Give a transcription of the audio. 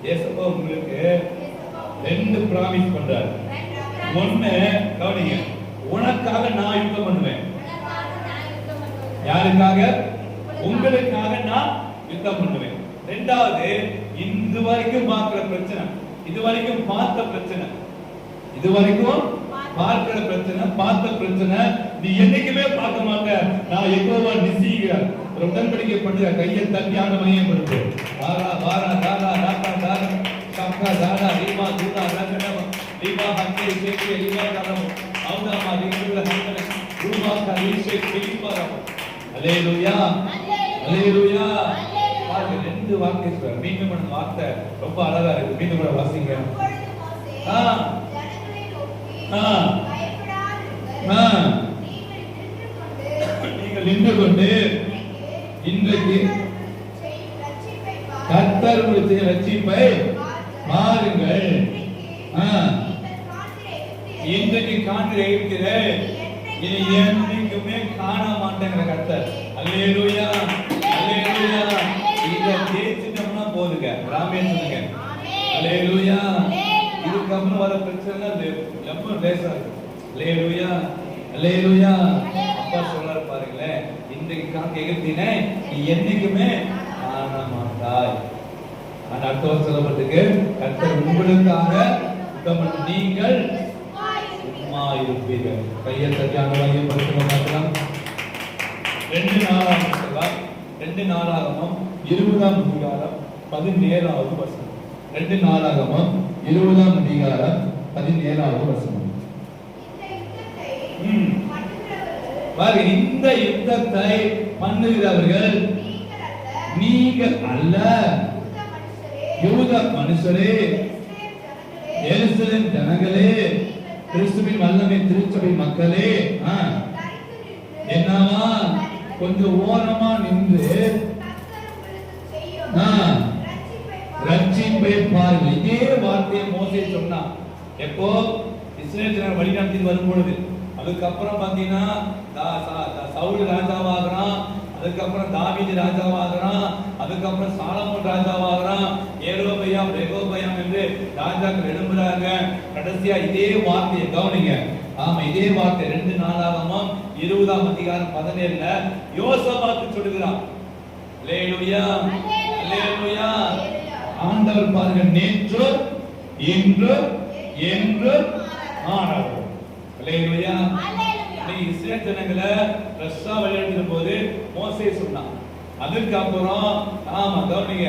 ஏசப்பா உங்களுக்கு ரெண்டு பிராமிஸ் பண்றாரு. ஒண்ணு கவனிங்க, உனக்காக நான் யுத்தம் பண்ணுவேன். யாருக்காக? உங்களுக்காக நான் யுத்தம் பண்ணுவேன். ரெண்டாவது, இதுவரைக்கும் பார்க்கிற பிரச்சனை, இதுவரைக்கும் பார்த்த பிரச்சனை, இதுவரைக்கும் பார்க்கிற பிரச்சனை, பார்த்த பிரச்சனை நீ என்னைக்குமே பார்க்க மாட்ட. நான் யெகோவா நிசிங்கிறார். உடன்படிக்கை பண்ணுற கையை தட்டி ஆண்டவனையே படுத்து. வாரா வாரா தாரா ராத்தா தாரா சக்கா தாரா ரீமா தூரா ரகடம ரீமா ஹக்கே சேக்கே ரீமா கரம அவதாமா ரீகுல ஹக்கலே ரூமா கரீஷே கிளிபாரா. அல்லேலூயா அல்லேலூயா. பாருங்க, ரெண்டு வார்த்தை சொல்றார். மீண்டும் ஒரு வார்த்தை ரொம்ப அழகா இருக்கு. மீண்டும் கூட வாசிங்க. நீங்கள் நின்று கொண்டு இன்றைக்கு கர்த்தர் உங்களுக்கு ரட்சிப்பை பாருங்கள். இன்றைக்கு காண்கிற எகிப்திலே இனி என்னைக்குமே காண மாட்டேங்கிற கர்த்தர். அல்லேலூயா அல்லேலூயா. இத தேய்ச்சிட்டோம்னா போதுங்க, ராமேன் சொல்லுங்க. அல்லேலூயா. இதுக்கப்புறம் வர பிரச்சனை ரொம்ப லேசா இருக்கு. அல்லேலூயா அல்லேலூயா. அப்பா சொல்றாரு பாருங்களேன், இன்றைக்கு காண்கிற எகிப்தினை நீ என்னைக்குமே காண மாட்டாய். அந்த அடுத்த வருஷம் சொல்லப்பட்டிருக்கு, கர்த்தர் உங்களுக்காக யுத்தம் பண்ண நீங்கள் சும்மா இருப்பீர்கள். கையை சரியானவாக பார்க்கலாம். 2 நாளாகமம் 20ஆம் அதிகாரம் 17வது வசனம். 2 நாளாகமம் 20ஆம் அதிகாரம் 17வது வசனம். இந்த யுத்தத்தை பண்ணுகிறவர்கள் நீங்கள் அல்ல, யூத மனுஷரே, எருசலேம் ஜனங்களே, கிறிஸ்துவின் வல்லமை திருச்சபை மக்களே. என்னவா கொஞ்சம் ஓரமா நின்று ரட்சிப்பை பாருங்கள். இதே வார்த்தையை மோசே சொன்னான். எப்போ இஸ்ரேல் ஜனங்கள் வழி நடத்தி வரும்பொழுது. அதுக்கப்புறம் பாத்தீங்கன்னா சவுல் ராஜாவாகிறான், அதுக்கப்புறம் தாவீது ராஜாவாகிறான், அதுக்கப்புறம் சாலமோன் ராஜாவாகிறான், ஏரோபயாம் ரெகோபயாம் என்று ராஜாக்கள் எழும்புறாங்க. கடைசியா இதே வார்த்தையை கவனிங்க. ஆமா, இதே வார்த்தை 2 நாளாகமம் 20ஆம் அதிகாரம் 17ல யோசபாத்து சொல்லுகிறான். அல்லேலூயா அல்லேலூயா. ஆண்டவர் பாருங்க, நேற்று இன்று என்று மாறாதவர். அல்லேலூயா. இஸ்ரேல் ஜனங்களை ரஷ்யா விளையாடுற போது மோசே சொன்னான். அதுக்கு அப்புறம் ஆமா கவனிங்க,